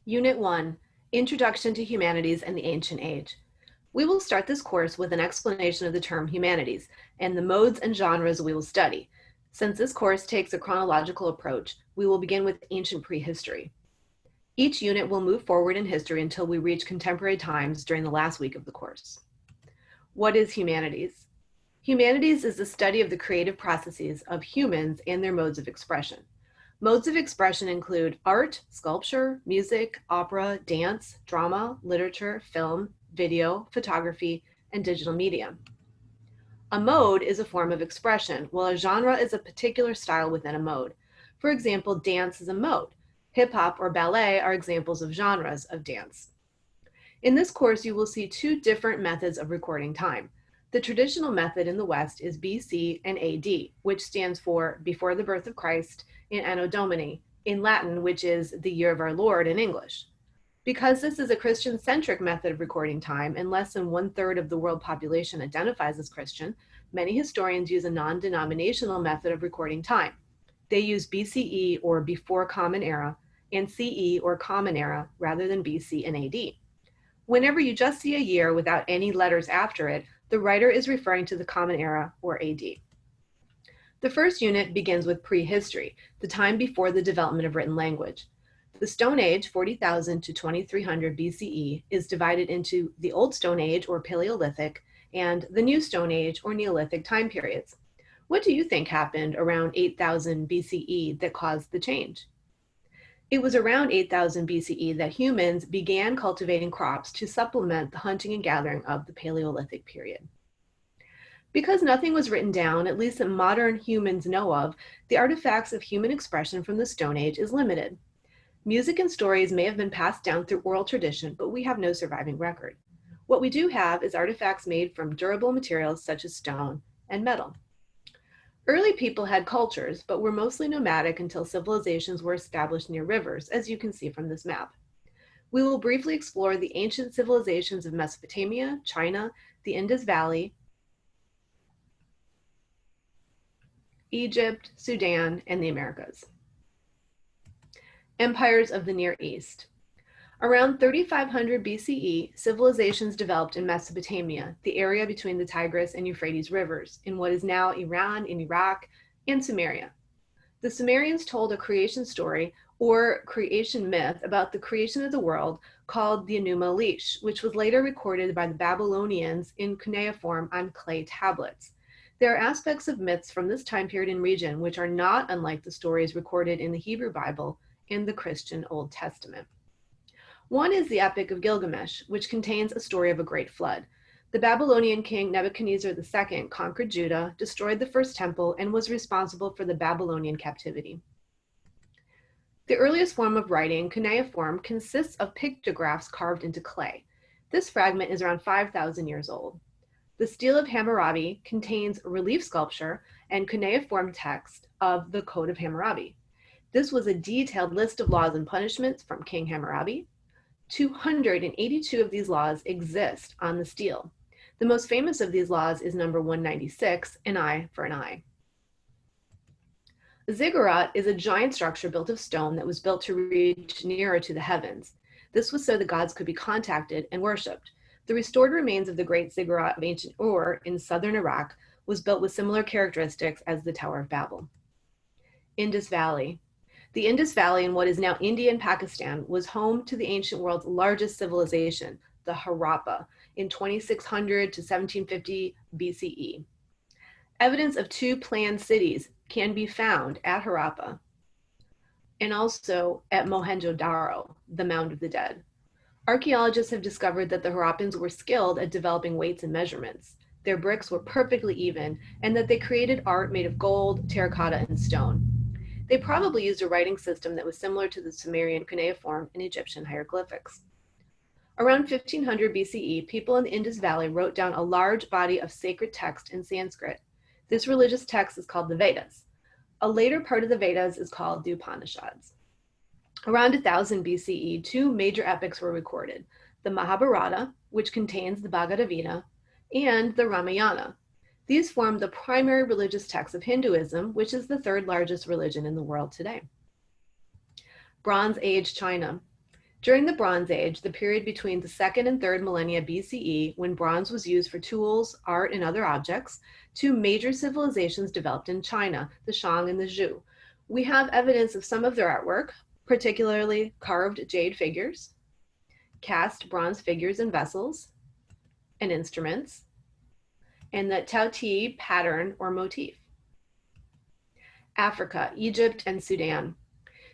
Unit 1, Introduction to Humanities and the Ancient Age. We will start this course with an explanation of the term humanities and the modes and genres we will study. Since this course takes a chronological approach, we will begin with ancient prehistory. Each unit will move forward in history until we reach contemporary times during the last week of the course. What is humanities? Humanities is the study of the creative processes of humans and their modes of expression. Modes of expression include art, sculpture, music, opera, dance, drama, literature, film, video, photography, and digital media. A mode is a form of expression, while a genre is a particular style within a mode. For example, dance is a mode. Hip-hop or ballet are examples of genres of dance. In this course, you will see two different methods of recording time. The traditional method in the West is BC and AD, which stands for before the birth of Christ, in Anno Domini, in Latin, which is the year of our Lord in English. Because this is a Christian-centric method of recording time and less than 1/3 of the world population identifies as Christian, many historians use a non-denominational method of recording time. They use BCE or before Common Era and CE or Common Era rather than BC and AD. Whenever you just see a year without any letters after it, the writer is referring to the Common Era or AD. The first unit begins with prehistory, the time before the development of written language. The Stone Age, 40,000 to 2300 BCE, is divided into the Old Stone Age or Paleolithic and the New Stone Age or Neolithic time periods. What do you think happened around 8000 BCE that caused the change? It was around 8000 BCE that humans began cultivating crops to supplement the hunting and gathering of the Paleolithic period. Because nothing was written down, at least that modern humans know of, the artifacts of human expression from the Stone Age is limited. Music and stories may have been passed down through oral tradition, but we have no surviving record. What we do have is artifacts made from durable materials such as stone and metal. Early people had cultures, but were mostly nomadic until civilizations were established near rivers, as you can see from this map. We will briefly explore the ancient civilizations of Mesopotamia, China, the Indus Valley, Egypt, Sudan, and the Americas. Empires of the Near East. Around 3500 BCE, civilizations developed in Mesopotamia, the area between the Tigris and Euphrates rivers, in what is now Iran and Iraq, and Sumeria. The Sumerians told a creation story or creation myth about the creation of the world called the Enuma Elish, which was later recorded by the Babylonians in cuneiform on clay tablets. There are aspects of myths from this time period and region which are not unlike the stories recorded in the Hebrew Bible and the Christian Old Testament. One is the Epic of Gilgamesh, which contains a story of a great flood. The Babylonian king Nebuchadnezzar II conquered Judah, destroyed the first temple, and was responsible for the Babylonian captivity. The earliest form of writing, cuneiform, consists of pictographs carved into clay. This fragment is around 5,000 years old. The Stele of Hammurabi contains relief sculpture and cuneiform text of the Code of Hammurabi. This was a detailed list of laws and punishments from King Hammurabi. 282 of these laws exist on the stele. The most famous of these laws is number 196, an eye for an eye. A ziggurat is a giant structure built of stone that was built to reach nearer to the heavens. This was so the gods could be contacted and worshipped. The restored remains of the Great Ziggurat of ancient Ur in southern Iraq was built with similar characteristics as the Tower of Babel. Indus Valley. The Indus Valley in what is now India and Pakistan was home to the ancient world's largest civilization, the Harappa, in 2600 to 1750 BCE. Evidence of two planned cities can be found at Harappa and also at Mohenjo-Daro, the Mound of the Dead. Archaeologists have discovered that the Harappans were skilled at developing weights and measurements. Their bricks were perfectly even, and that they created art made of gold, terracotta, and stone. They probably used a writing system that was similar to the Sumerian cuneiform and Egyptian hieroglyphics. Around 1500 BCE, people in the Indus Valley wrote down a large body of sacred text in Sanskrit. This religious text is called the Vedas. A later part of the Vedas is called the Upanishads. Around 1000 BCE, two major epics were recorded, the Mahabharata, which contains the Bhagavad Gita, and the Ramayana. These form the primary religious text of Hinduism, which is the third largest religion in the world today. Bronze Age China. During the Bronze Age, the period between the 2nd and 3rd millennia BCE, when bronze was used for tools, art, and other objects, two major civilizations developed in China, the Shang and the Zhou. We have evidence of some of their artwork, particularly carved jade figures, cast bronze figures and vessels and instruments, and the Taoti pattern or motif. Africa, Egypt, and Sudan.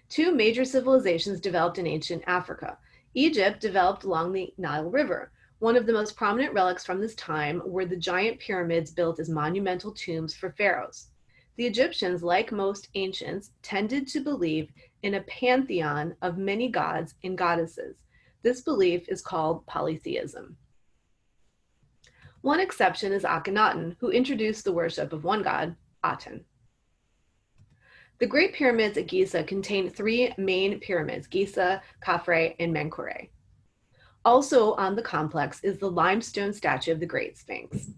Two major civilizations developed in ancient Africa. Egypt developed along the Nile River. One of the most prominent relics from this time were the giant pyramids built as monumental tombs for pharaohs. The Egyptians, like most ancients, tended to believe in a pantheon of many gods and goddesses. This belief is called polytheism. One exception is Akhenaten, who introduced the worship of one god, Aten. The Great Pyramids at Giza contain three main pyramids, Giza, Khafre, and Menkaure. Also on the complex is the limestone statue of the Great Sphinx.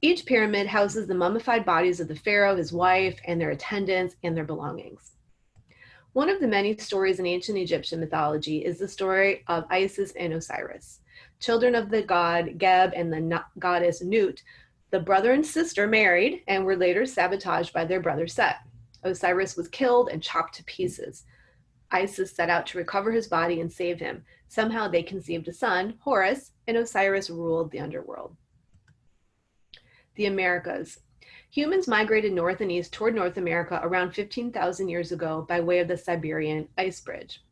Each pyramid houses the mummified bodies of the pharaoh, his wife, and their attendants and their belongings. One of the many stories in ancient Egyptian mythology is the story of Isis and Osiris. Children of the god Geb and the goddess Nut, the brother and sister married and were later sabotaged by their brother Set. Osiris was killed and chopped to pieces. Isis set out to recover his body and save him. Somehow they conceived a son, Horus, and Osiris ruled the underworld. The Americas. Humans migrated north and east toward North America around 15,000 years ago by way of the Siberian Ice Bridge.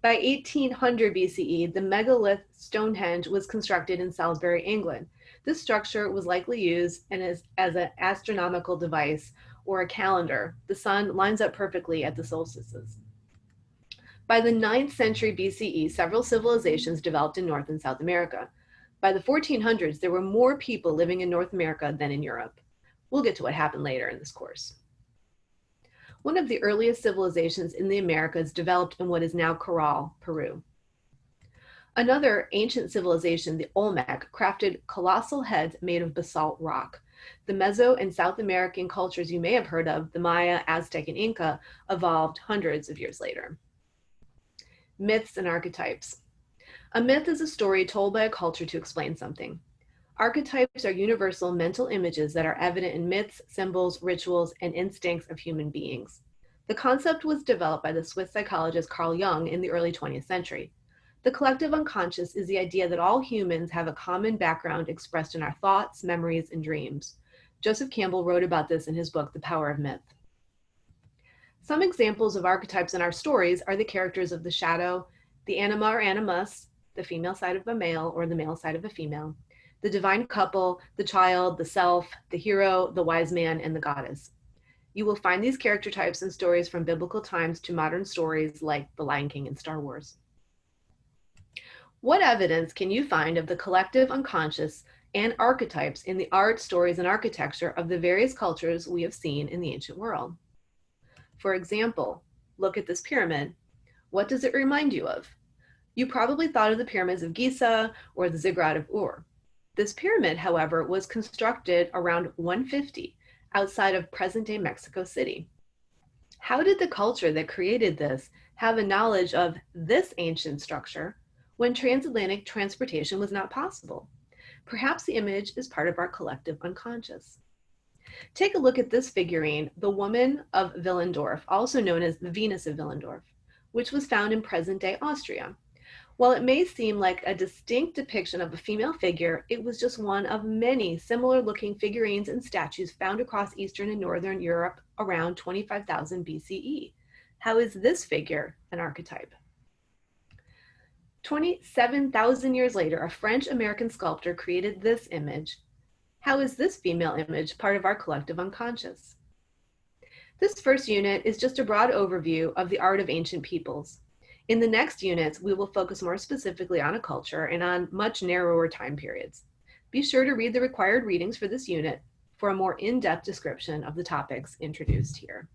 By 1800 BCE, the megalith Stonehenge was constructed in Salisbury, England. This structure was likely used as an astronomical device or a calendar. The sun lines up perfectly at the solstices. By the 9th century BCE, several civilizations developed in North and South America. By the 1400s, there were more people living in North America than in Europe. We'll get to what happened later in this course. One of the earliest civilizations in the Americas developed in what is now Caral, Peru. Another ancient civilization, the Olmec, crafted colossal heads made of basalt rock. The Meso and South American cultures you may have heard of, the Maya, Aztec, and Inca, evolved hundreds of years later. Myths and archetypes. A myth is a story told by a culture to explain something. Archetypes are universal mental images that are evident in myths, symbols, rituals, and instincts of human beings. The concept was developed by the Swiss psychologist Carl Jung in the early 20th century. The collective unconscious is the idea that all humans have a common background expressed in our thoughts, memories, and dreams. Joseph Campbell wrote about this in his book, The Power of Myth. Some examples of archetypes in our stories are the characters of the shadow, the anima or animus, the female side of a male or the male side of a female, the divine couple, the child, the self, the hero, the wise man, and the goddess. You will find these character types in stories from biblical times to modern stories like The Lion King and Star Wars. What evidence can you find of the collective unconscious and archetypes in the art, stories, and architecture of the various cultures we have seen in the ancient world? For example, look at this pyramid. What does it remind you of? You probably thought of the pyramids of Giza or the Ziggurat of Ur. This pyramid, however, was constructed around 150 outside of present-day Mexico City. How did the culture that created this have a knowledge of this ancient structure when transatlantic transportation was not possible? Perhaps the image is part of our collective unconscious. Take a look at this figurine, the Woman of Willendorf, also known as the Venus of Willendorf, which was found in present-day Austria. While it may seem like a distinct depiction of a female figure, it was just one of many similar-looking figurines and statues found across Eastern and Northern Europe around 25,000 BCE. How is this figure an archetype? 27,000 years later, a French-American sculptor created this image. How is this female image part of our collective unconscious? This first unit is just a broad overview of the art of ancient peoples. In the next units, we will focus more specifically on a culture and on much narrower time periods. Be sure to read the required readings for this unit for a more in-depth description of the topics introduced here.